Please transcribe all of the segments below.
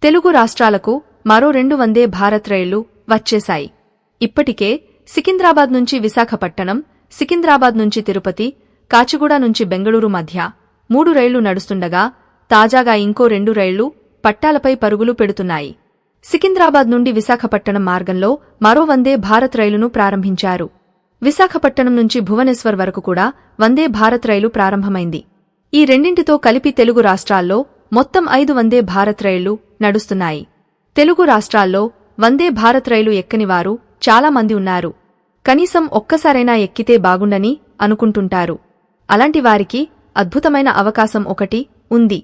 తెలుగు రాష్ట్రాలకు మరో 2 వందే భారత్ రైళ్లు వచ్చేశాయి. ఇప్పటికే సికింద్రాబాద్ నుంచి విశాఖపట్టణం, సికింద్రాబాద్ నుంచి తిరుపతి, కాచిగూడ నుంచి బెంగళూరు మధ్య 3 రైళ్లు నడుస్తుండగా తాజాగా ఇంకో 2 రైళ్లు పట్టాలపై పరుగులు పెడుతున్నాయి. సికింద్రాబాద్ నుండి విశాఖపట్టణం మార్గంలో మరో వందే భారత్ రైలును ప్రారంభించారు. విశాఖపట్టణం నుంచి భువనేశ్వర్ వరకు కూడా వందే భారత్ రైలు ప్రారంభమైంది. ఈ రెండింటితో కలిపి తెలుగు రాష్ట్రాల్లో మొత్తం 5 వందే భారత్ రైళ్లు నడుస్తున్నాయి. తెలుగు రాష్ట్రాల్లో వందే భారత్ రైలు ఎక్కనివారు చాలా మంది ఉన్నారు. కనీసం ఒక్కసారైనా ఎక్కితే బాగుండని అనుకుంటుంటారు. అలాంటి వారికి అద్భుతమైన అవకాశం ఒకటి ఉంది.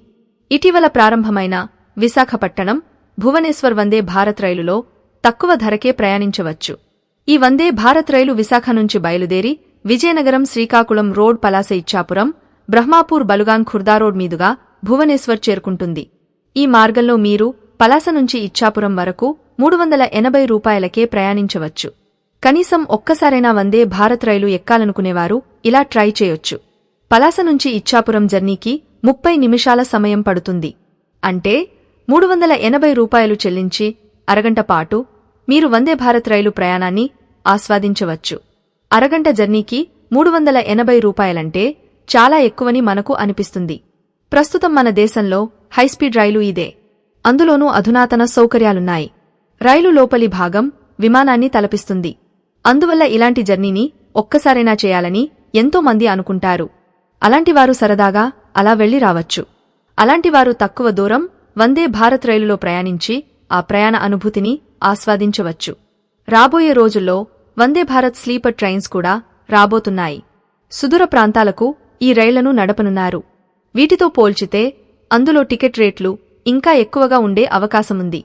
ఇటీవల ప్రారంభమైన విశాఖపట్టణం, భువనేశ్వర్ వందే భారత్ రైలులో తక్కువ ధరకే ప్రయాణించవచ్చు. ఈ వందే భారత్ రైలు విశాఖ నుంచి బయలుదేరి విజయనగరం, శ్రీకాకుళం రోడ్, పలాస, ఇచ్చాపురం, బ్రహ్మాపూర్, బలుగాన్, ఖుర్దా రోడ్ మీదుగా భువనేశ్వర్ చేరుకుంటుంది. ఈ మార్గంలో మీరు పలాస నుంచి ఇచ్చాపురం వరకు 380 రూపాయలకే ప్రయాణించవచ్చు. కనీసం ఒక్కసారైనా వందే భారత్ రైలు ఎక్కాలనుకునేవారు ఇలా ట్రై చేయొచ్చు. పలాస నుంచి ఇచ్చాపురం జర్నీకి 30 నిమిషాల సమయం పడుతుంది. అంటే 380 రూపాయలు చెల్లించి అరగంట పాటు మీరు వందే భారత్ రైలు ప్రయాణాన్ని ఆస్వాదించవచ్చు. అరగంట జర్నీకి 380 రూపాయలంటే చాలా ఎక్కువని మనకు అనిపిస్తుంది. ప్రస్తుతం మన దేశంలో హైస్పీడ్ రైలు ఇదే. అందులోనూ అధునాతన సౌకర్యాలున్నాయి. రైలు లోపలి భాగం విమానాన్ని తలపిస్తుంది. అందువల్ల ఇలాంటి జర్నీని ఒక్కసారైనా చేయాలని ఎంతో మంది అనుకుంటారు. అలాంటివారు సరదాగా అలా వెళ్లి రావచ్చు. అలాంటివారు తక్కువ దూరం వందే భారత్ రైలులో ప్రయాణించి ఆ ప్రయాణ అనుభూతిని ఆస్వాదించవచ్చు. రాబోయే రోజుల్లో వందే భారత్ స్లీపర్ ట్రైన్స్ కూడా రాబోతున్నాయి. సుదూర ప్రాంతాలకు ఈ రైళ్లను నడపనున్నారు. వీటితో పోల్చితే అందులో టికెట్ రేట్లు ఇంకా ఎక్కువగా ఉండే అవకాశముంది.